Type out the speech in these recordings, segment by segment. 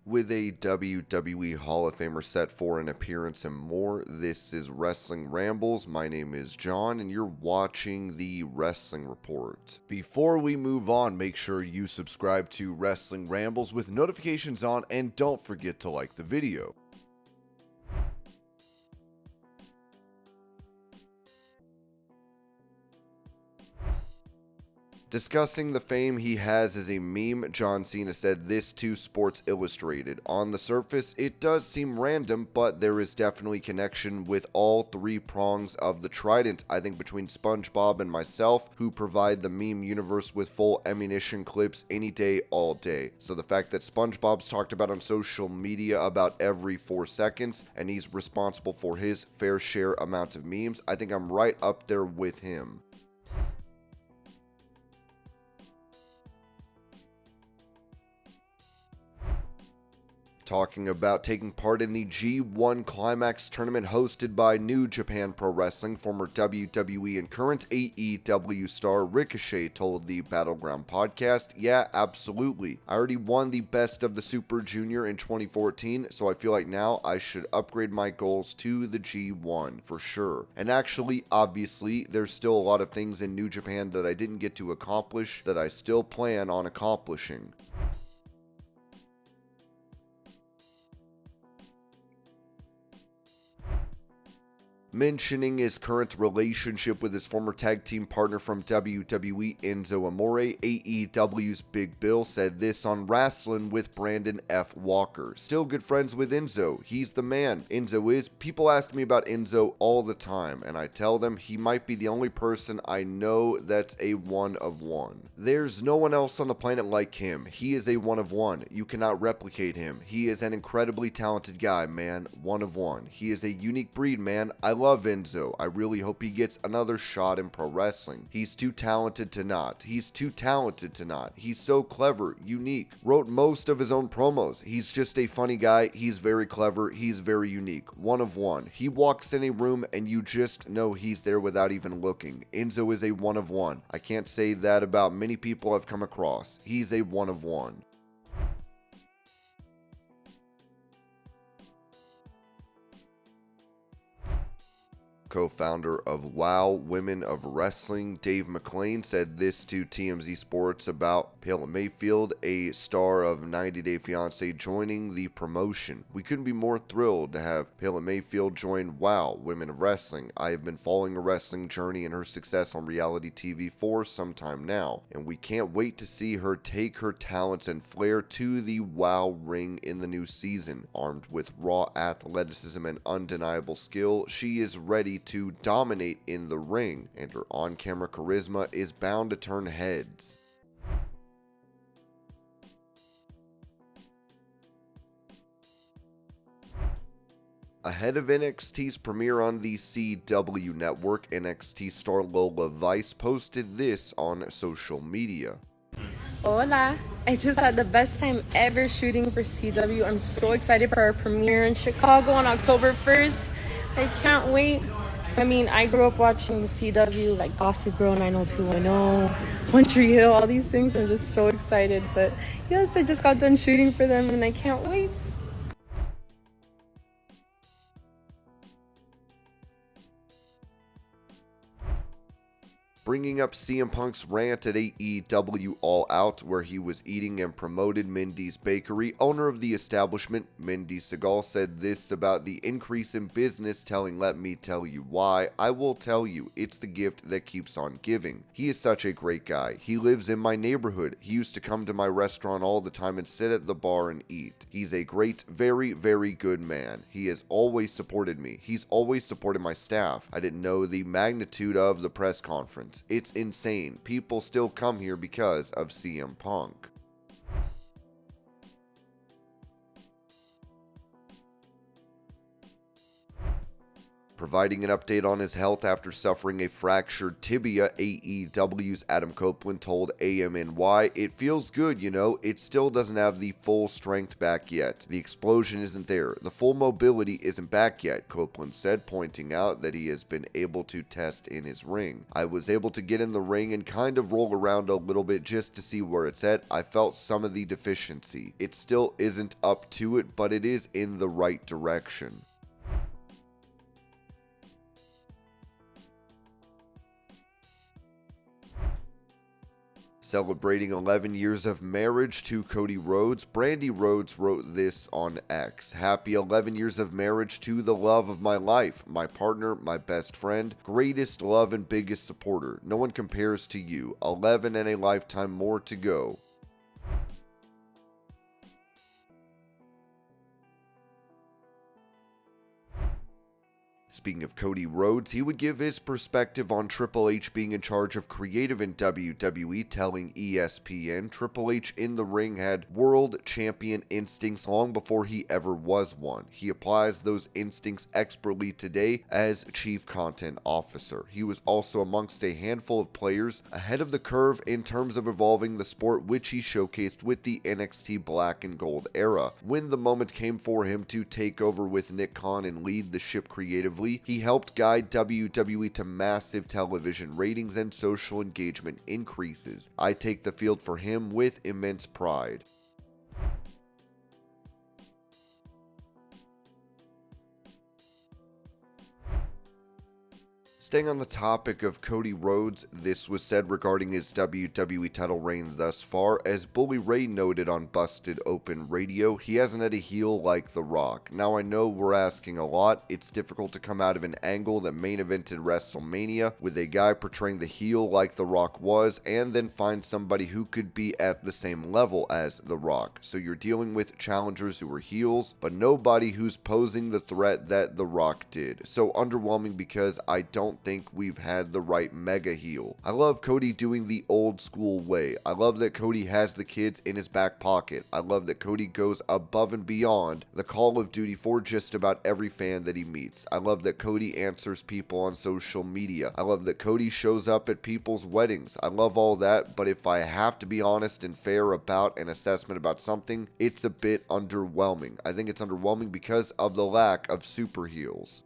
With a WWE Hall of Famer set for an appearance and more, this is Wrestling Rambles. My name is John, and you're watching the Wrestling Report. Before we move on, make sure you subscribe to Wrestling Rambles with notifications on, and don't forget to like the video. Discussing the fame he has as a meme, John Cena said this to Sports Illustrated. On the surface, it does seem random, but there is definitely connection with all three prongs of the trident. I think between Spongebob and myself, who provide the meme universe with full ammunition clips any day, all day. So the fact that SpongeBob's talked about on social media about every 4 seconds, and he's responsible for his fair share amount of memes, I think I'm right up there with him. Talking about taking part in the G1 Climax tournament hosted by New Japan Pro Wrestling, former WWE and current AEW star Ricochet told the Battleground podcast, "Yeah, absolutely. I already won the Best of the Super Junior in 2014, so I feel like now I should upgrade my goals to the G1 for sure. And actually, obviously, there's still a lot of things in New Japan that I didn't get to accomplish that I still plan on accomplishing." Mentioning his current relationship with his former tag team partner from WWE, Enzo Amore, AEW's Big Bill said this on Wrestling with Brandon F. Walker. "Still good friends with Enzo. He's the man. Enzo is. People ask me about Enzo all the time, and I tell them he might be the only person I know that's a one of one. There's no one else on the planet like him. He is a one of one. You cannot replicate him. He is an incredibly talented guy, man. One of one. He is a unique breed, man. I love Enzo. I really hope he gets another shot in pro wrestling. He's too talented to not. He's too talented to not. He's so clever, unique. Wrote most of his own promos. He's just a funny guy. He's very clever. He's very unique. One of one. He walks in a room and you just know he's there without even looking. Enzo is a one of one. I can't say that about many people I've come across. He's a one of one." Co-founder of WOW Women of Wrestling, Dave McLean, said this to TMZ Sports about Pale Mayfield, a star of 90 Day Fiancé, joining the promotion. "We couldn't be more thrilled to have Pale Mayfield join WOW Women of Wrestling. I have been following her wrestling journey and her success on reality TV for some time now, and we can't wait to see her take her talents and flair to the WOW ring in the new season. Armed with raw athleticism and undeniable skill, she is ready to dominate in the ring, and her on-camera charisma is bound to turn heads." Ahead of NXT's premiere on the CW network, NXT star Lola Vice posted this on social media. Hola! I just had the best time ever shooting for CW. I'm so excited for our premiere in Chicago on October 1st. I can't wait. I mean, I grew up watching the CW, like Gossip Girl, 90210, One Tree Hill, all these things. I'm just so excited. But yes, I just got done shooting for them and I can't wait. Bringing up CM Punk's rant at AEW All Out, where he was eating and promoted Mindy's Bakery, owner of the establishment, Mindy Segal, said this about the increase in business, telling "Let me tell you why. I will tell you, it's the gift that keeps on giving. He is such a great guy. He lives in my neighborhood. He used to come to my restaurant all the time and sit at the bar and eat. He's a great, very, very good man. He has always supported me. He's always supported my staff. I didn't know the magnitude of the press conference. It's insane. People still come here because of CM Punk." Providing an update on his health after suffering a fractured tibia, AEW's Adam Copeland told AMNY, "It feels good, you know, it still doesn't have the full strength back yet. The explosion isn't there. The full mobility isn't back yet," Copeland said, pointing out that he has been able to test in his ring. "I was able to get in the ring and kind of roll around a little bit just to see where it's at. I felt some of the deficiency. It still isn't up to it, but it is in the right direction." Celebrating 11 years of marriage to Cody Rhodes, Brandi Rhodes wrote this on X. "Happy 11 years of marriage to the love of my life, my partner, my best friend, greatest love and biggest supporter. No one compares to you. 11 and a lifetime more to go." Speaking of Cody Rhodes, he would give his perspective on Triple H being in charge of creative in WWE, telling ESPN, "Triple H in the ring had world champion instincts long before he ever was one. He applies those instincts expertly today as chief content officer. He was also amongst a handful of players ahead of the curve in terms of evolving the sport, which he showcased with the NXT Black and Gold era. When the moment came for him to take over with Nick Khan and lead the ship creatively, he helped guide WWE to massive television ratings and social engagement increases. I take the field for him with immense pride." Staying on the topic of Cody Rhodes, this was said regarding his WWE title reign thus far. As Bully Ray noted on Busted Open Radio, he hasn't had a heel like The Rock. Now I know we're asking a lot. It's difficult to come out of an angle that main evented WrestleMania with a guy portraying the heel like The Rock was, and then find somebody who could be at the same level as The Rock. So you're dealing with challengers who are heels, but nobody who's posing the threat that The Rock did. So underwhelming because I don't think we've had the right mega heel. I love Cody doing the old school way. I love that Cody has the kids in his back pocket. I love that Cody goes above and beyond the call of duty for just about every fan that he meets. I love that Cody answers people on social media. I love that Cody shows up at people's weddings. I love all that, but if I have to be honest and fair about an assessment about something, it's a bit underwhelming. I think it's underwhelming because of the lack of super heels.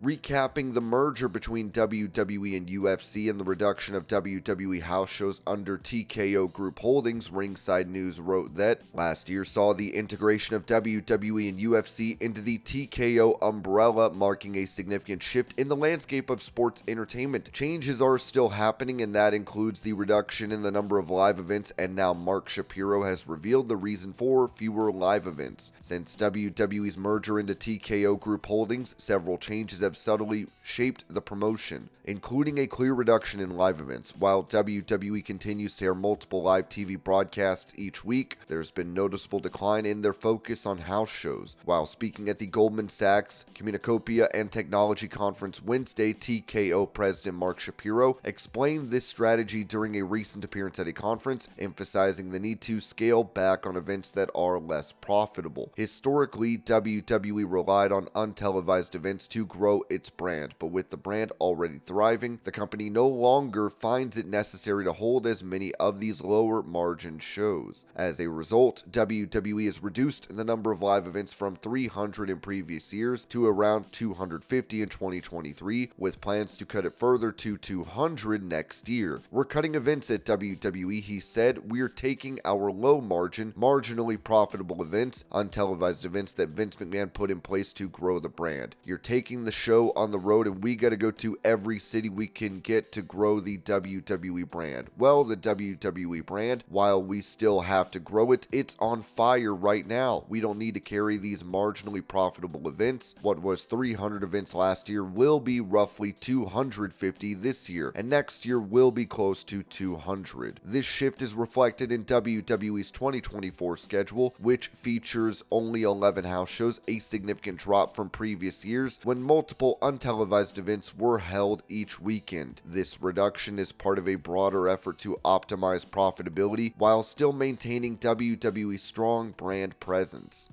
Recapping the merger between WWE and UFC and the reduction of WWE house shows under TKO Group Holdings, Ringside News wrote that last year saw the integration of WWE and UFC into the TKO umbrella, marking a significant shift in the landscape of sports entertainment. Changes are still happening, and that includes the reduction in the number of live events, and now Mark Shapiro has revealed the reason for fewer live events. Since WWE's merger into TKO Group Holdings, several changes have subtly shaped the promotion, including a clear reduction in live events. While WWE continues to air multiple live TV broadcasts each week, there's been noticeable decline in their focus on house shows. While speaking at the Goldman Sachs Communacopia and Technology Conference Wednesday, TKO President Mark Shapiro explained this strategy during a recent appearance at a conference, emphasizing the need to scale back on events that are less profitable. Historically, WWE relied on untelevised events to grow its brand, but with the brand already thriving, the company no longer finds it necessary to hold as many of these lower margin shows. As a result, WWE has reduced the number of live events from 300 in previous years to around 250 in 2023, with plans to cut it further to 200 next year. "We're cutting events at WWE," he said. "We're taking our low margin, marginally profitable events, untelevised events that Vince McMahon put in place to grow the brand. You're taking the show on the road, and we got to go to every city we can get to grow the WWE brand." Well, the WWE brand, while we still have to grow it, it's on fire right now. We don't need to carry these marginally profitable events. What was 300 events last year will be roughly 250 this year, and next year will be close to 200. This shift is reflected in WWE's 2024 schedule, which features only 11 house shows, a significant drop from previous years when multiple multiple untelevised events were held each weekend. This reduction is part of a broader effort to optimize profitability while still maintaining WWE's strong brand presence.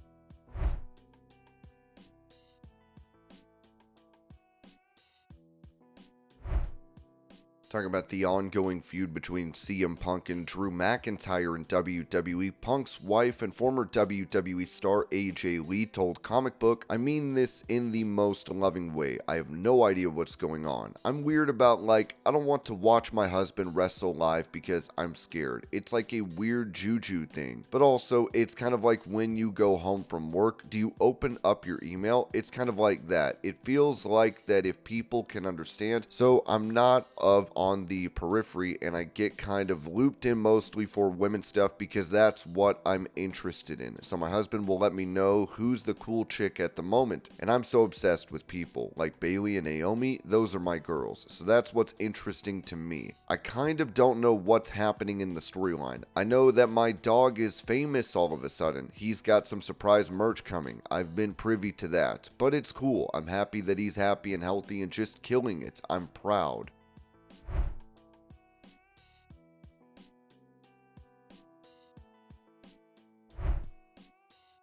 Talking about the ongoing feud between CM Punk and Drew McIntyre in WWE, Punk's wife and former WWE star AJ Lee told Comic Book, "I mean this in the most loving way. I have no idea what's going on. I'm weird about I don't want to watch my husband wrestle live because I'm scared. It's like a weird juju thing. But also, it's kind of like when you go home from work, do you open up your email? It's kind of like that. It feels like that if people can understand. So I'm not on the periphery, and I get kind of looped in mostly for women stuff because that's what I'm interested in. So my husband will let me know who's the cool chick at the moment, and I'm so obsessed with people like Bayley and Naomi. Those are my girls, so that's what's interesting to me. I kind of don't know what's happening in the storyline. I know that my dog is famous all of a sudden. He's got some surprise merch coming. I've been privy to that, but it's cool. I'm happy that he's happy and healthy and just killing it. I'm proud."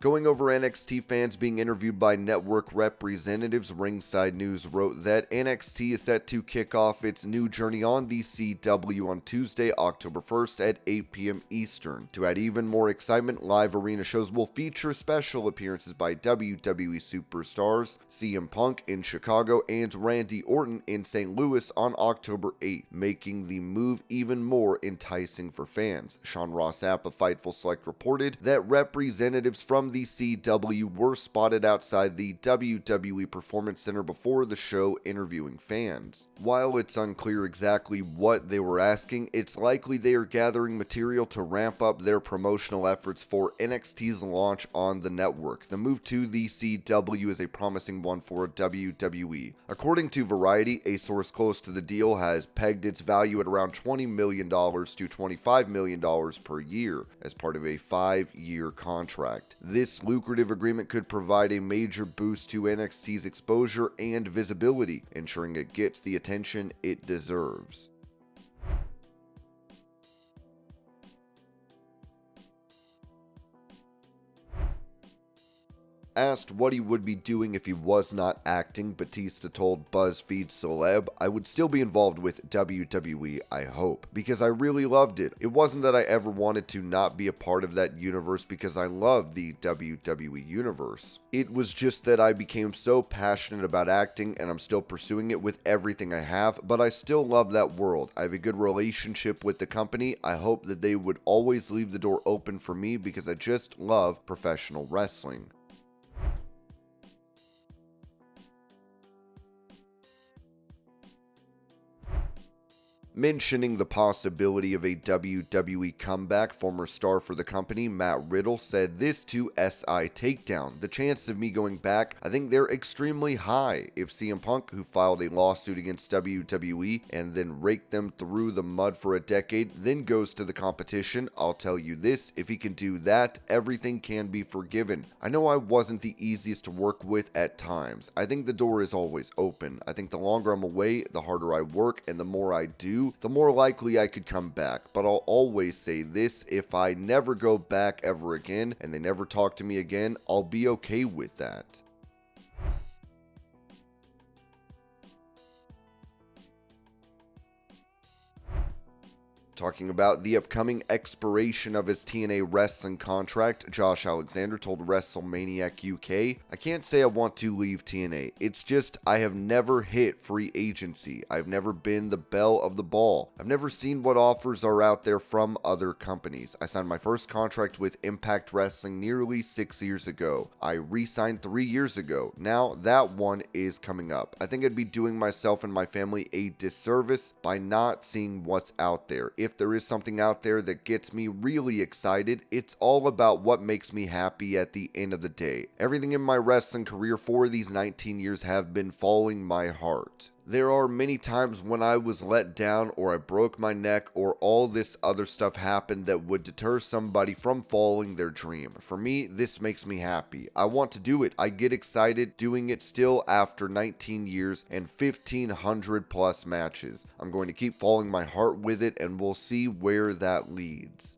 Going over NXT fans being interviewed by network representatives, Ringside News wrote that NXT is set to kick off its new journey on the CW on Tuesday, October 1st at 8 p.m. Eastern. To add even more excitement, live arena shows will feature special appearances by WWE superstars CM Punk in Chicago and Randy Orton in St. Louis on October 8th, making the move even more enticing for fans. Sean Ross Sapp of Fightful Select reported that representatives from the CW were spotted outside the WWE Performance Center before the show interviewing fans. While it's unclear exactly what they were asking, it's likely they are gathering material to ramp up their promotional efforts for NXT's launch on the network. The move to the CW is a promising one for WWE. According to Variety, a source close to the deal has pegged its value at around $20 million to $25 million per year as part of a 5-year contract. This lucrative agreement could provide a major boost to NXT's exposure and visibility, ensuring it gets the attention it deserves. Asked what he would be doing if he was not acting, Batista told BuzzFeed Celeb, "I would still be involved with WWE, I hope, because I really loved it. It wasn't that I ever wanted to not be a part of that universe because I love the WWE universe. It was just that I became so passionate about acting and I'm still pursuing it with everything I have, but I still love that world. I have a good relationship with the company. I hope that they would always leave the door open for me because I just love professional wrestling." Mentioning the possibility of a WWE comeback, former star for the company, Matt Riddle, said this to SI Takedown: "The chances of me going back, I think they're extremely high. If CM Punk, who filed a lawsuit against WWE and then raked them through the mud for a decade, then goes to the competition, I'll tell you this, if he can do that, everything can be forgiven. I know I wasn't the easiest to work with at times. I think the door is always open. I think the longer I'm away, the harder I work, and the more I do, the more likely I could come back. But I'll always say this, if I never go back ever again and they never talk to me again, I'll be okay with that." Talking about the upcoming expiration of his TNA Wrestling contract, Josh Alexander told WrestleManiac UK, "I can't say I want to leave TNA. It's just I have never hit free agency. I've never been the belle of the ball. I've never seen what offers are out there from other companies. I signed my first contract with Impact Wrestling nearly 6 years ago. I re-signed 3 years ago. Now that one is coming up. I think I'd be doing myself and my family a disservice by not seeing what's out there. If there is something out there that gets me really excited, it's all about what makes me happy at the end of the day. Everything in my wrestling career for these 19 years have been following my heart. There are many times when I was let down or I broke my neck or all this other stuff happened that would deter somebody from following their dream. For me, this makes me happy. I want to do it. I get excited doing it still after 19 years and 1,500 plus matches. I'm going to keep following my heart with it and we'll see where that leads.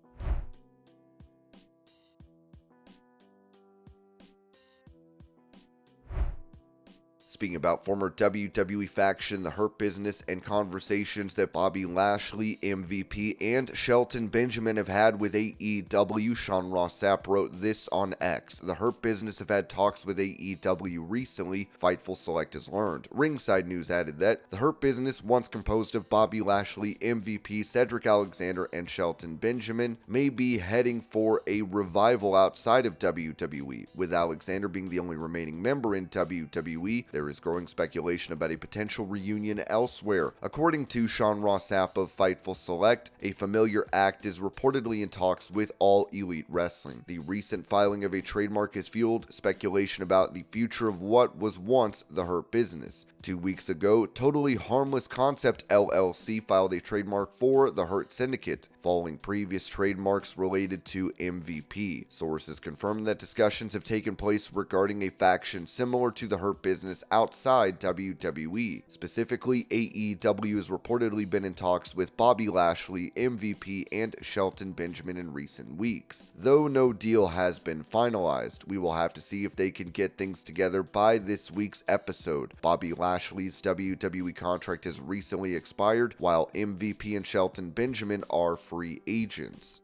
Speaking about former WWE faction, the Hurt Business, and conversations that Bobby Lashley, MVP, and Shelton Benjamin have had with AEW, Sean Ross Sapp wrote this on X. The Hurt Business have had talks with AEW recently, Fightful Select has learned. Ringside News added that the Hurt Business, once composed of Bobby Lashley, MVP, Cedric Alexander, and Shelton Benjamin, may be heading for a revival outside of WWE. With Alexander being the only remaining member in WWE, there is growing speculation about a potential reunion elsewhere. According to Sean Ross Sapp of Fightful Select, a familiar act is reportedly in talks with All Elite Wrestling. The recent filing of a trademark has fueled speculation about the future of what was once the Hurt Business. 2 weeks ago, Totally Harmless Concept LLC filed a trademark for the Hurt Syndicate, following previous trademarks related to MVP. Sources confirmed that discussions have taken place regarding a faction similar to the Hurt Business outside WWE. Specifically, AEW has reportedly been in talks with Bobby Lashley, MVP, and Shelton Benjamin in recent weeks. Though no deal has been finalized, we will have to see if they can get things together by this week's episode. Bobby Lashley's WWE contract has recently expired, while MVP and Shelton Benjamin are free agents.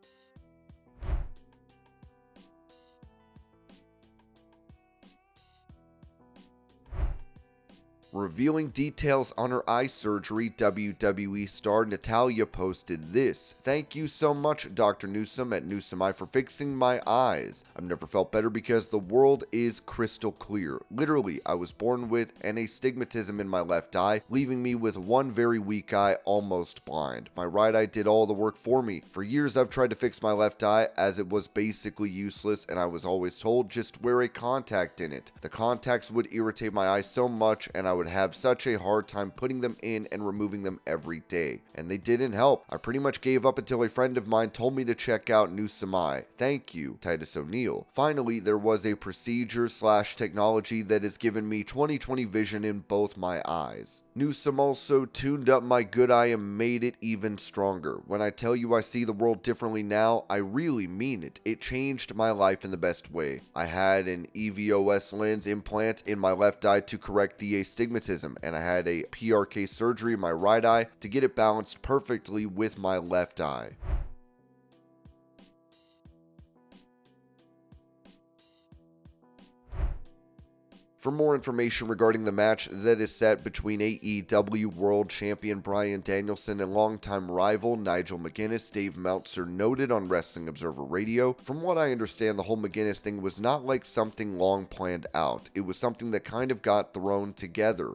Revealing details on her eye surgery, WWE star Natalya posted this. "Thank you so much, Dr. Newsom at Newsom Eye, for fixing my eyes. I've never felt better because the world is crystal clear. Literally, I was born with an astigmatism in my left eye, leaving me with one very weak eye, almost blind. My right eye did all the work for me. For years, I've tried to fix my left eye as it was basically useless, and I was always told just wear a contact in it. The contacts would irritate my eye so much, and I would have such a hard time putting them in and removing them every day. And they didn't help. I pretty much gave up until a friend of mine told me to check out Newsom Eye. Thank you, Titus O'Neil. Finally, there was a procedure/technology that has given me 20/20 vision in both my eyes. Newsom also tuned up my good eye and made it even stronger. When I tell you I see the world differently now, I really mean it. It changed my life in the best way. I had an EVOS lens implant in my left eye to correct the astigmatism, and I had a PRK surgery in my right eye to get it balanced perfectly with my left eye." For more information regarding the match that is set between AEW World Champion Bryan Danielson and longtime rival Nigel McGuiness, Dave Meltzer noted on Wrestling Observer Radio, "From what I understand, the whole McGuiness thing was not like something long planned out. It was something that kind of got thrown together.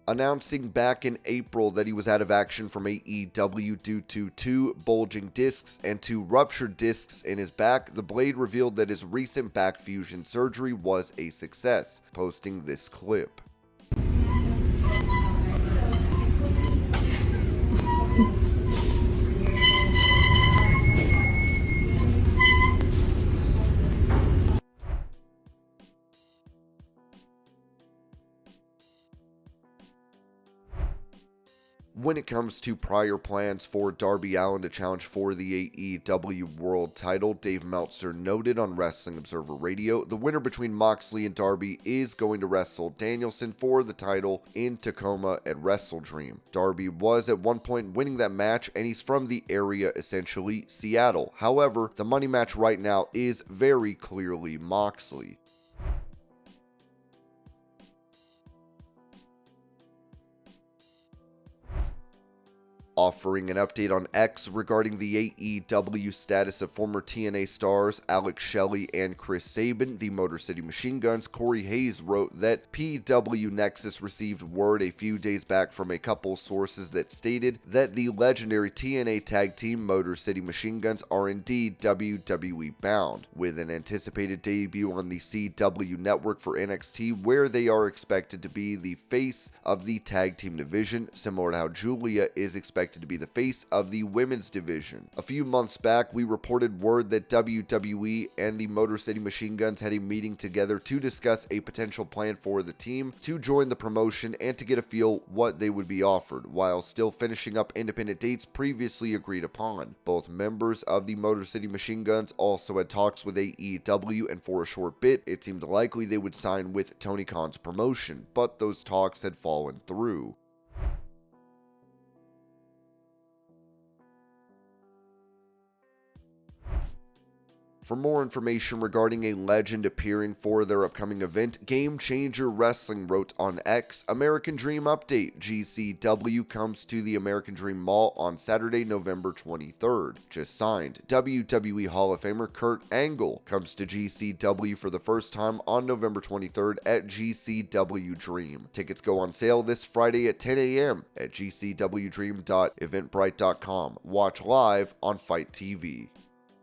Announcing back in April that he was out of action from AEW due to 2 bulging discs and 2 ruptured discs in his back, the Blade revealed that his recent back fusion surgery was a success, posting this clip. When it comes to prior plans for Darby Allin to challenge for the AEW World title, Dave Meltzer noted on Wrestling Observer Radio, the winner between Moxley and Darby is going to wrestle Danielson for the title in Tacoma at WrestleDream. Darby was at one point winning that match, and he's from the area, essentially Seattle. However, the money match right now is very clearly Moxley. Offering an update on X regarding the AEW status of former TNA stars Alex Shelley and Chris Sabin, the Motor City Machine Guns Corey Hayes wrote that PW Nexus received word a few days back from a couple sources that stated that the legendary TNA tag team Motor City Machine Guns are indeed WWE bound, with an anticipated debut on the CW network for NXT, where they are expected to be the face of the tag team division, similar to how Julia is expected to be the face of the women's division. A few months back, we reported word that WWE and the Motor City Machine Guns had a meeting together to discuss a potential plan for the team to join the promotion and to get a feel what they would be offered, while still finishing up independent dates previously agreed upon. Both members of the Motor City Machine Guns also had talks with AEW, and for a short bit, it seemed likely they would sign with Tony Khan's promotion, but those talks had fallen through. For more information regarding a legend appearing for their upcoming event, Game Changer Wrestling wrote on X, American Dream Update, GCW comes to the American Dream Mall on Saturday, November 23rd. Just signed, WWE Hall of Famer Kurt Angle comes to GCW for the first time on November 23rd at GCW Dream. Tickets go on sale this Friday at 10 a.m. at gcwdream.eventbrite.com. Watch live on Fight TV.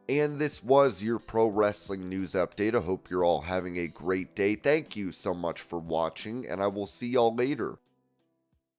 And this was your pro wrestling news update. I hope you're all having a great day. Thank you so much for watching, and I will see y'all later.